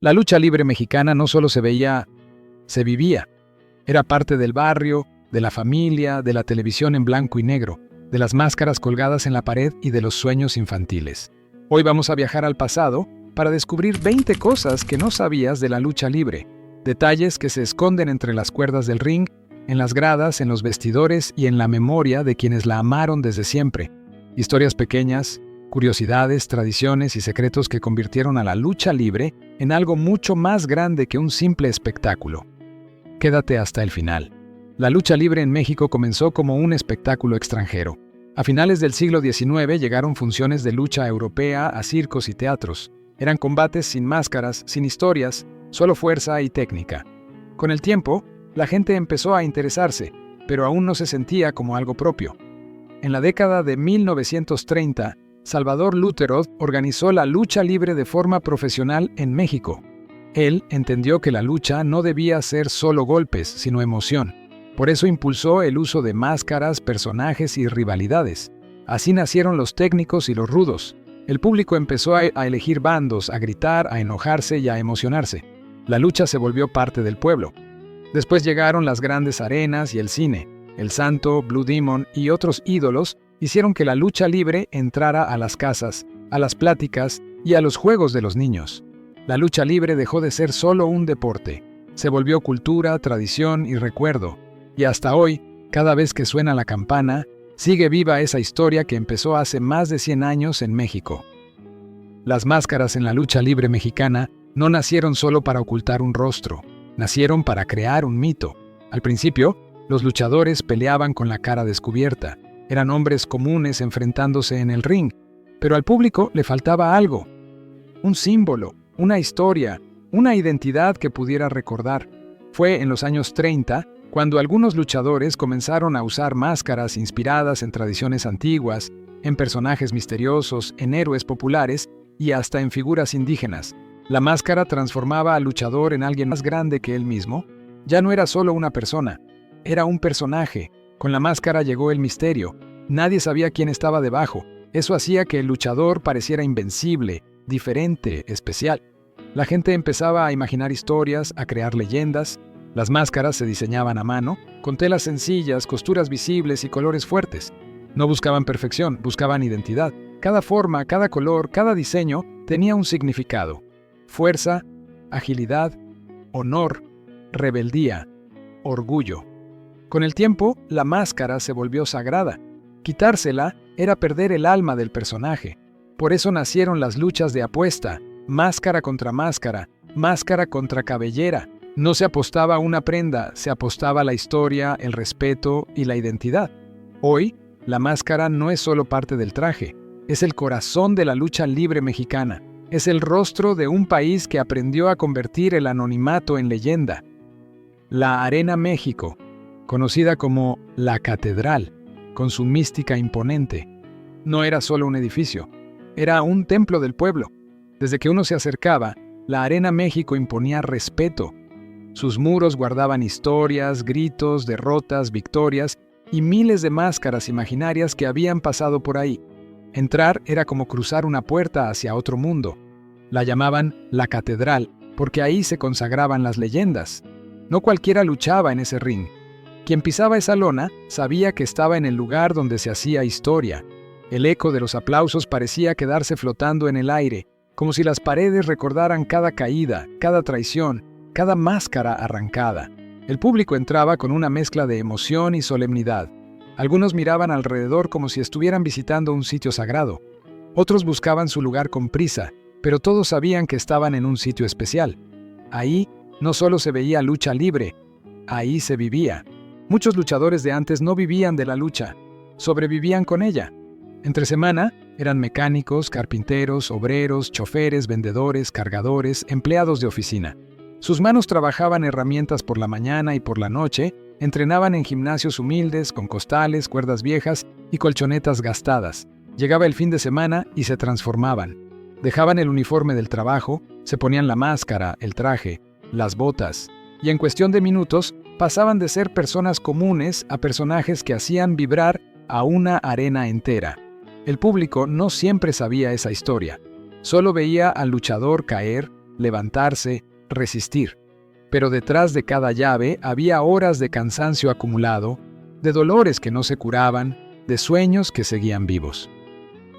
La lucha libre mexicana no solo se veía, se vivía. Era parte del barrio, de la familia, de la televisión en blanco y negro, de las máscaras colgadas en la pared y de los sueños infantiles. Hoy vamos a viajar al pasado para descubrir 20 cosas que no sabías de la lucha libre, detalles que se esconden entre las cuerdas del ring, en las gradas, en los vestidores y en la memoria de quienes la amaron desde siempre. Historias pequeñas, curiosidades, tradiciones y secretos que convirtieron a la lucha libre en algo mucho más grande que un simple espectáculo. Quédate hasta el final. La lucha libre en México comenzó como un espectáculo extranjero. A finales del siglo XIX llegaron funciones de lucha europea a circos y teatros. Eran combates sin máscaras, sin historias, solo fuerza y técnica. Con el tiempo, la gente empezó a interesarse, pero aún no se sentía como algo propio. En la década de 1930, Salvador Lutteroth organizó la lucha libre de forma profesional en México. Él entendió que la lucha no debía ser solo golpes, sino emoción. Por eso impulsó el uso de máscaras, personajes y rivalidades. Así nacieron los técnicos y los rudos. El público empezó a elegir bandos, a gritar, a enojarse y a emocionarse. La lucha se volvió parte del pueblo. Después llegaron las grandes arenas y el cine. El Santo, Blue Demon y otros ídolos hicieron que la lucha libre entrara a las casas, a las pláticas y a los juegos de los niños. La lucha libre dejó de ser solo un deporte. Se volvió cultura, tradición y recuerdo. Y hasta hoy, cada vez que suena la campana, sigue viva esa historia que empezó hace más de 100 años en México. Las máscaras en la lucha libre mexicana no nacieron solo para ocultar un rostro, nacieron para crear un mito. Al principio, los luchadores peleaban con la cara descubierta. Eran hombres comunes enfrentándose en el ring, pero al público le faltaba algo. Un símbolo, una historia, una identidad que pudiera recordar. Fue en los años 30 cuando algunos luchadores comenzaron a usar máscaras inspiradas en tradiciones antiguas, en personajes misteriosos, en héroes populares y hasta en figuras indígenas. La máscara transformaba al luchador en alguien más grande que él mismo. Ya no era solo una persona, era un personaje. Con la máscara llegó el misterio. Nadie sabía quién estaba debajo. Eso hacía que el luchador pareciera invencible, diferente, especial. La gente empezaba a imaginar historias, a crear leyendas. Las máscaras se diseñaban a mano, con telas sencillas, costuras visibles y colores fuertes. No buscaban perfección, buscaban identidad. Cada forma, cada color, cada diseño tenía un significado. Fuerza, agilidad, honor, rebeldía, orgullo. Con el tiempo, la máscara se volvió sagrada. Quitársela era perder el alma del personaje. Por eso nacieron las luchas de apuesta, máscara contra cabellera. No se apostaba a una prenda, se apostaba a la historia, el respeto y la identidad. Hoy, la máscara no es solo parte del traje, es el corazón de la lucha libre mexicana. Es el rostro de un país que aprendió a convertir el anonimato en leyenda. La Arena México, conocida como La Catedral, con su mística imponente, no era solo un edificio, era un templo del pueblo. Desde que uno se acercaba, la Arena México imponía respeto. Sus muros guardaban historias, gritos, derrotas, victorias y miles de máscaras imaginarias que habían pasado por ahí. Entrar era como cruzar una puerta hacia otro mundo. La llamaban La Catedral porque ahí se consagraban las leyendas. No cualquiera luchaba en ese ring. Quien pisaba esa lona sabía que estaba en el lugar donde se hacía historia. El eco de los aplausos parecía quedarse flotando en el aire, como si las paredes recordaran cada caída, cada traición, cada máscara arrancada. El público entraba con una mezcla de emoción y solemnidad. Algunos miraban alrededor como si estuvieran visitando un sitio sagrado. Otros buscaban su lugar con prisa, pero todos sabían que estaban en un sitio especial. Ahí no solo se veía lucha libre, ahí se vivía. Muchos luchadores de antes no vivían de la lucha, sobrevivían con ella. Entre semana eran mecánicos, carpinteros, obreros, choferes, vendedores, cargadores, empleados de oficina. Sus manos trabajaban herramientas por la mañana y por la noche, entrenaban en gimnasios humildes, con costales, cuerdas viejas y colchonetas gastadas. Llegaba el fin de semana y se transformaban. Dejaban el uniforme del trabajo, se ponían la máscara, el traje, las botas, y en cuestión de minutos pasaban de ser personas comunes a personajes que hacían vibrar a una arena entera. El público no siempre sabía esa historia. Solo veía al luchador caer, levantarse, resistir. Pero detrás de cada llave había horas de cansancio acumulado, de dolores que no se curaban, de sueños que seguían vivos.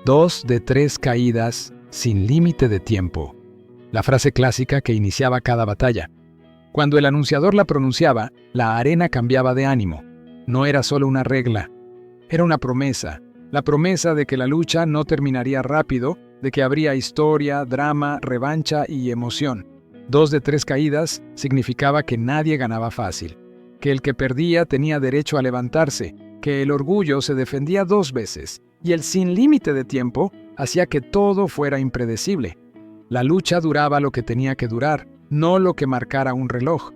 2 de 3 caídas, sin límite de tiempo. La frase clásica que iniciaba cada batalla. Cuando el anunciador la pronunciaba, la arena cambiaba de ánimo. No era solo una regla, era una promesa. La promesa de que la lucha no terminaría rápido, de que habría historia, drama, revancha y emoción. 2 de 3 caídas significaba que nadie ganaba fácil, que el que perdía tenía derecho a levantarse, que el orgullo se defendía 2 veces, y el sin límite de tiempo hacía que todo fuera impredecible. La lucha duraba lo que tenía que durar, no lo que marcara un reloj.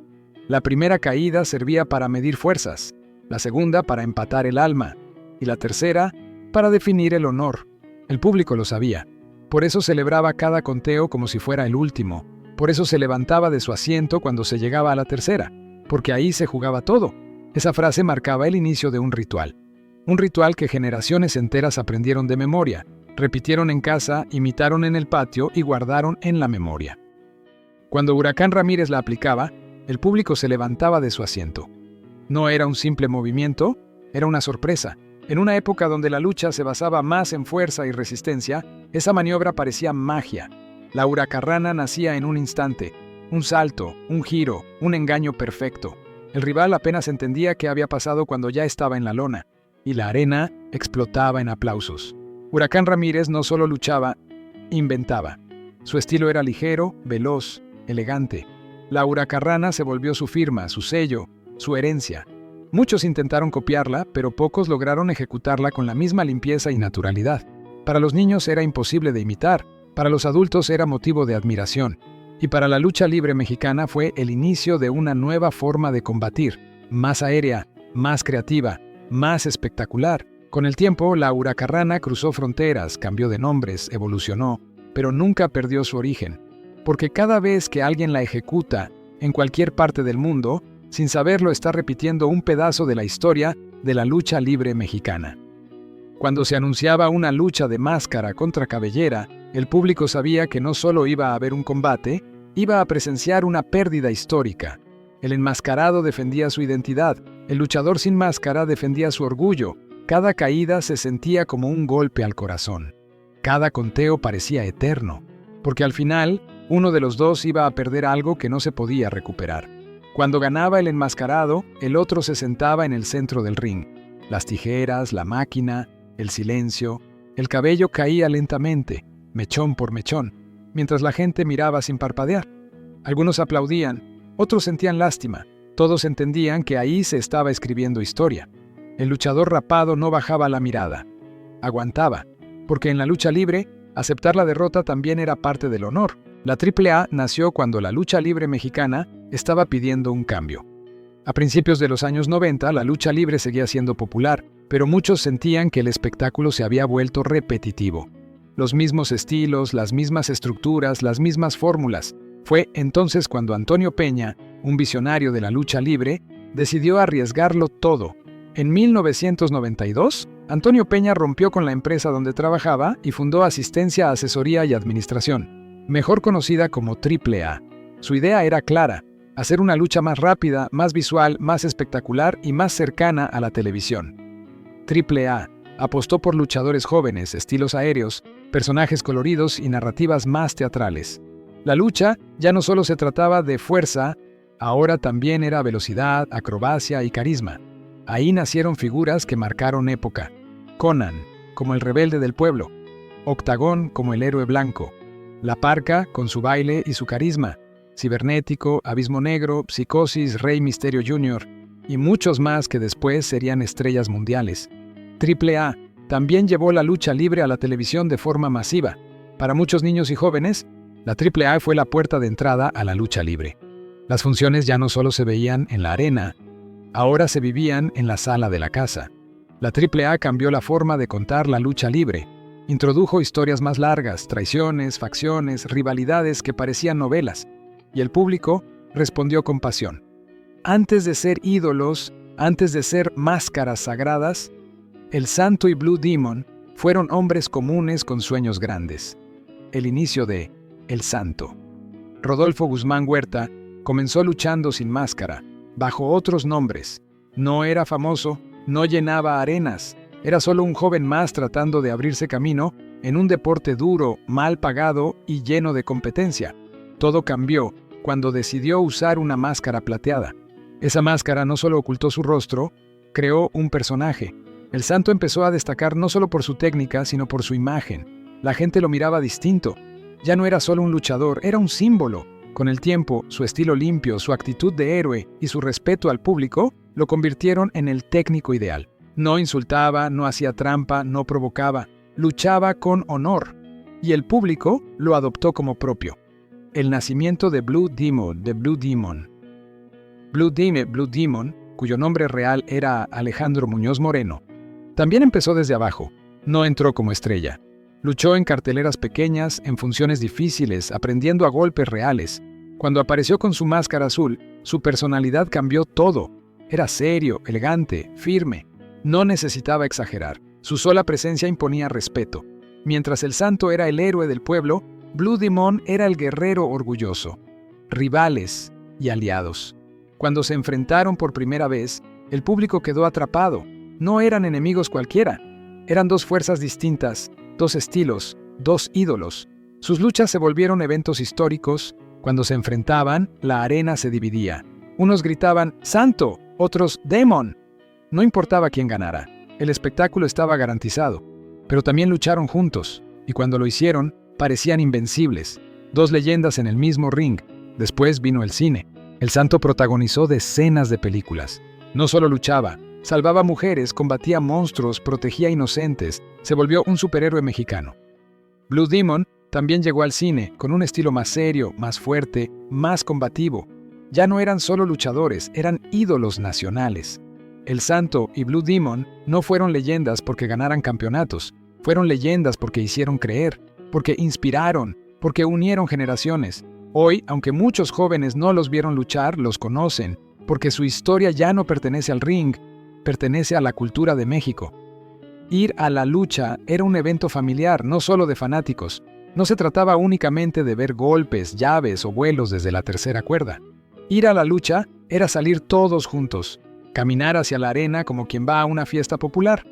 La primera caída servía para medir fuerzas, la segunda para empatar el alma, y la tercera para definir el honor. El público lo sabía. Por eso celebraba cada conteo como si fuera el último. Por eso se levantaba de su asiento cuando se llegaba a la tercera, porque ahí se jugaba todo. Esa frase marcaba el inicio de un ritual. Un ritual que generaciones enteras aprendieron de memoria, repitieron en casa, imitaron en el patio y guardaron en la memoria. Cuando Huracán Ramírez la aplicaba, el público se levantaba de su asiento. No era un simple movimiento, era una sorpresa. En una época donde la lucha se basaba más en fuerza y resistencia, esa maniobra parecía magia. La huracarrana nacía en un instante, un salto, un giro, un engaño perfecto. El rival apenas entendía qué había pasado cuando ya estaba en la lona, y la arena explotaba en aplausos. Huracán Ramírez no solo luchaba, inventaba. Su estilo era ligero, veloz, elegante. La huracarrana se volvió su firma, su sello, su herencia. Muchos intentaron copiarla, pero pocos lograron ejecutarla con la misma limpieza y naturalidad. Para los niños era imposible de imitar, para los adultos era motivo de admiración, y para la lucha libre mexicana fue el inicio de una nueva forma de combatir, más aérea, más creativa, más espectacular. Con el tiempo, la huracarrana cruzó fronteras, cambió de nombres, evolucionó, pero nunca perdió su origen, porque cada vez que alguien la ejecuta, en cualquier parte del mundo, sin saberlo está repitiendo un pedazo de la historia de la lucha libre mexicana. Cuando se anunciaba una lucha de máscara contra cabellera, el público sabía que no solo iba a haber un combate, iba a presenciar una pérdida histórica. El enmascarado defendía su identidad, el luchador sin máscara defendía su orgullo. Cada caída se sentía como un golpe al corazón. Cada conteo parecía eterno, porque al final, uno de los dos iba a perder algo que no se podía recuperar. Cuando ganaba el enmascarado, el otro se sentaba en el centro del ring. Las tijeras, la máquina, el silencio, el cabello caía lentamente, mechón por mechón, mientras la gente miraba sin parpadear. Algunos aplaudían, otros sentían lástima, todos entendían que ahí se estaba escribiendo historia. El luchador rapado no bajaba la mirada, aguantaba, porque en la lucha libre, aceptar la derrota también era parte del honor. La AAA nació cuando la lucha libre mexicana estaba pidiendo un cambio. A principios de los años 90, la lucha libre seguía siendo popular, pero muchos sentían que el espectáculo se había vuelto repetitivo. Los mismos estilos, las mismas estructuras, las mismas fórmulas. Fue entonces cuando Antonio Peña, un visionario de la lucha libre, decidió arriesgarlo todo. En 1992, Antonio Peña rompió con la empresa donde trabajaba y fundó Asistencia, Asesoría y Administración, mejor conocida como AAA. Su idea era clara: hacer una lucha más rápida, más visual, más espectacular y más cercana a la televisión. AAA apostó por luchadores jóvenes, estilos aéreos, personajes coloridos y narrativas más teatrales. La lucha ya no solo se trataba de fuerza, ahora también era velocidad, acrobacia y carisma. Ahí nacieron figuras que marcaron época. Conan, como el rebelde del pueblo. Octagón, como el héroe blanco. La Parca, con su baile y su carisma. Cibernético, Abismo Negro, Psicosis, Rey Misterio Jr. y muchos más que después serían estrellas mundiales. AAA también llevó la lucha libre a la televisión de forma masiva. Para muchos niños y jóvenes, la AAA fue la puerta de entrada a la lucha libre. Las funciones ya no solo se veían en la arena, ahora se vivían en la sala de la casa. La AAA cambió la forma de contar la lucha libre. Introdujo historias más largas, traiciones, facciones, rivalidades que parecían novelas, y el público respondió con pasión. Antes de ser ídolos, antes de ser máscaras sagradas, el Santo y Blue Demon fueron hombres comunes con sueños grandes. El inicio de El Santo. Rodolfo Guzmán Huerta comenzó luchando sin máscara, bajo otros nombres. No era famoso, no llenaba arenas, era solo un joven más tratando de abrirse camino en un deporte duro, mal pagado y lleno de competencia. Todo cambió cuando decidió usar una máscara plateada. Esa máscara no solo ocultó su rostro, creó un personaje. El santo empezó a destacar no solo por su técnica, sino por su imagen. La gente lo miraba distinto. Ya no era solo un luchador, era un símbolo. Con el tiempo, su estilo limpio, su actitud de héroe y su respeto al público lo convirtieron en el técnico ideal. No insultaba, no hacía trampa, no provocaba. Luchaba con honor. Y el público lo adoptó como propio. El nacimiento de Blue Demon, cuyo nombre real era Alejandro Muñoz Moreno, también empezó desde abajo. No entró como estrella. Luchó en carteleras pequeñas, en funciones difíciles, aprendiendo a golpes reales. Cuando apareció con su máscara azul, su personalidad cambió todo. Era serio, elegante, firme. No necesitaba exagerar. Su sola presencia imponía respeto. Mientras el santo era el héroe del pueblo, Blue Demon era el guerrero orgulloso. Rivales y aliados. Cuando se enfrentaron por primera vez, el público quedó atrapado. No eran enemigos cualquiera. Eran dos fuerzas distintas, dos estilos, dos ídolos. Sus luchas se volvieron eventos históricos. Cuando se enfrentaban, la arena se dividía. Unos gritaban ¡Santo!, otros ¡Demon! No importaba quién ganara. El espectáculo estaba garantizado. Pero también lucharon juntos, y cuando lo hicieron, parecían invencibles. Dos leyendas en el mismo ring. Después vino el cine. El santo protagonizó decenas de películas. No solo luchaba, salvaba mujeres, combatía monstruos, protegía inocentes. Se volvió un superhéroe mexicano. Blue Demon también llegó al cine, con un estilo más serio, más fuerte, más combativo. Ya no eran solo luchadores, eran ídolos nacionales. El santo y Blue Demon no fueron leyendas porque ganaran campeonatos. Fueron leyendas porque hicieron creer, porque inspiraron, porque unieron generaciones. Hoy, aunque muchos jóvenes no los vieron luchar, los conocen, porque su historia ya no pertenece al ring, pertenece a la cultura de México. Ir a la lucha era un evento familiar, no solo de fanáticos. No se trataba únicamente de ver golpes, llaves o vuelos desde la tercera cuerda. Ir a la lucha era salir todos juntos, caminar hacia la arena como quien va a una fiesta popular.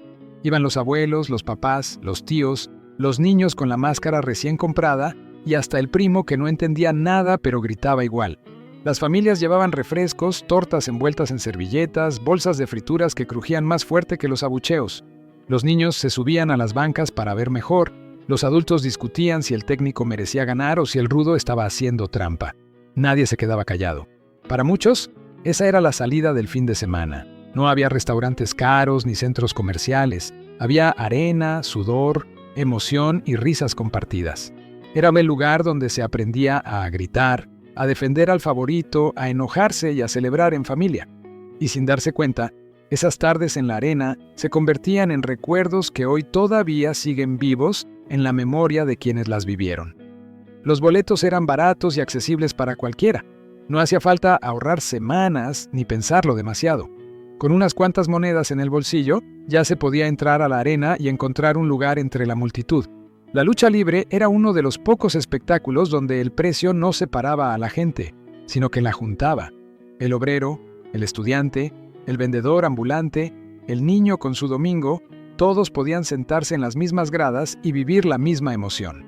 Iban los abuelos, los papás, los tíos, los niños con la máscara recién comprada y hasta el primo que no entendía nada pero gritaba igual. Las familias llevaban refrescos, tortas envueltas en servilletas, bolsas de frituras que crujían más fuerte que los abucheos. Los niños se subían a las bancas para ver mejor. Los adultos discutían si el técnico merecía ganar o si el rudo estaba haciendo trampa. Nadie se quedaba callado. Para muchos, esa era la salida del fin de semana. No había restaurantes caros ni centros comerciales. Había arena, sudor, emoción y risas compartidas. Era el lugar donde se aprendía a gritar, a defender al favorito, a enojarse y a celebrar en familia. Y sin darse cuenta, esas tardes en la arena se convertían en recuerdos que hoy todavía siguen vivos en la memoria de quienes las vivieron. Los boletos eran baratos y accesibles para cualquiera. No hacía falta ahorrar semanas ni pensarlo demasiado. Con unas cuantas monedas en el bolsillo, ya se podía entrar a la arena y encontrar un lugar entre la multitud. La lucha libre era uno de los pocos espectáculos donde el precio no separaba a la gente, sino que la juntaba. El obrero, el estudiante, el vendedor ambulante, el niño con su domingo, todos podían sentarse en las mismas gradas y vivir la misma emoción.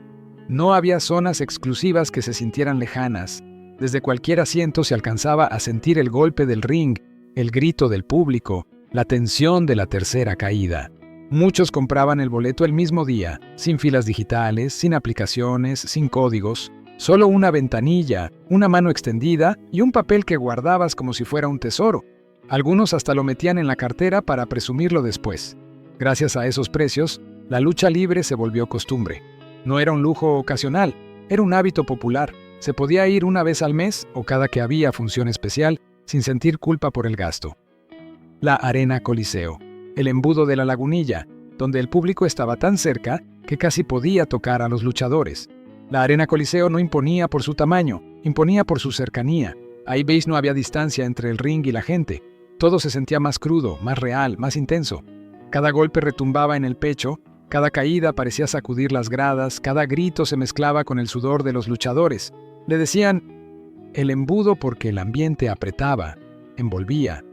No había zonas exclusivas que se sintieran lejanas. Desde cualquier asiento se alcanzaba a sentir el golpe del ring, el grito del público, la tensión de la tercera caída. Muchos compraban el boleto el mismo día, sin filas digitales, sin aplicaciones, sin códigos, solo una ventanilla, una mano extendida y un papel que guardabas como si fuera un tesoro. Algunos hasta lo metían en la cartera para presumirlo después. Gracias a esos precios, la lucha libre se volvió costumbre. No era un lujo ocasional, era un hábito popular. Se podía ir una vez al mes o cada que había función especial, sin sentir culpa por el gasto. La Arena Coliseo, el embudo de la Lagunilla, donde el público estaba tan cerca que casi podía tocar a los luchadores. La Arena Coliseo no imponía por su tamaño, imponía por su cercanía. Ahí veis, no había distancia entre el ring y la gente. Todo se sentía más crudo, más real, más intenso. Cada golpe retumbaba en el pecho, cada caída parecía sacudir las gradas, cada grito se mezclaba con el sudor de los luchadores. Le decían el embudo porque el ambiente apretaba, envolvía,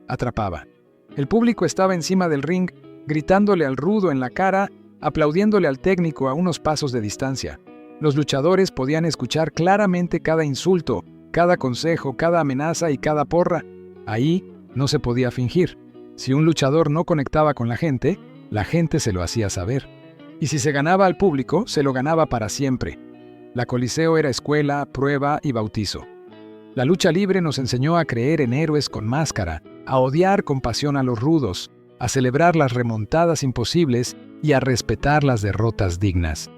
atrapaba. El público estaba encima del ring, gritándole al rudo en la cara, aplaudiéndole al técnico a unos pasos de distancia. Los luchadores podían escuchar claramente cada insulto, cada consejo, cada amenaza y cada porra. Ahí no se podía fingir. Si un luchador no conectaba con la gente se lo hacía saber. Y si se ganaba al público, se lo ganaba para siempre. La Coliseo era escuela, prueba y bautizo. La lucha libre nos enseñó a creer en héroes con máscara, a odiar con pasión a los rudos, a celebrar las remontadas imposibles y a respetar las derrotas dignas.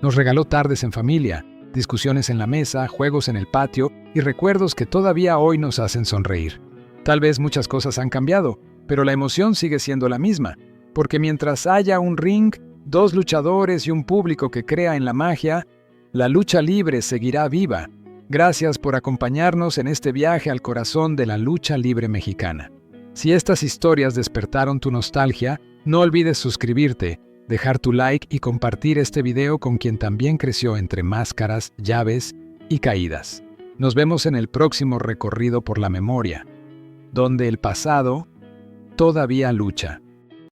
Nos regaló tardes en familia, discusiones en la mesa, juegos en el patio y recuerdos que todavía hoy nos hacen sonreír. Tal vez muchas cosas han cambiado, pero la emoción sigue siendo la misma, porque mientras haya un ring, 2 luchadores y un público que crea en la magia, la lucha libre seguirá viva. Gracias por acompañarnos en este viaje al corazón de la lucha libre mexicana. Si estas historias despertaron tu nostalgia, no olvides suscribirte, dejar tu like y compartir este video con quien también creció entre máscaras, llaves y caídas. Nos vemos en el próximo recorrido por la memoria, donde el pasado todavía lucha.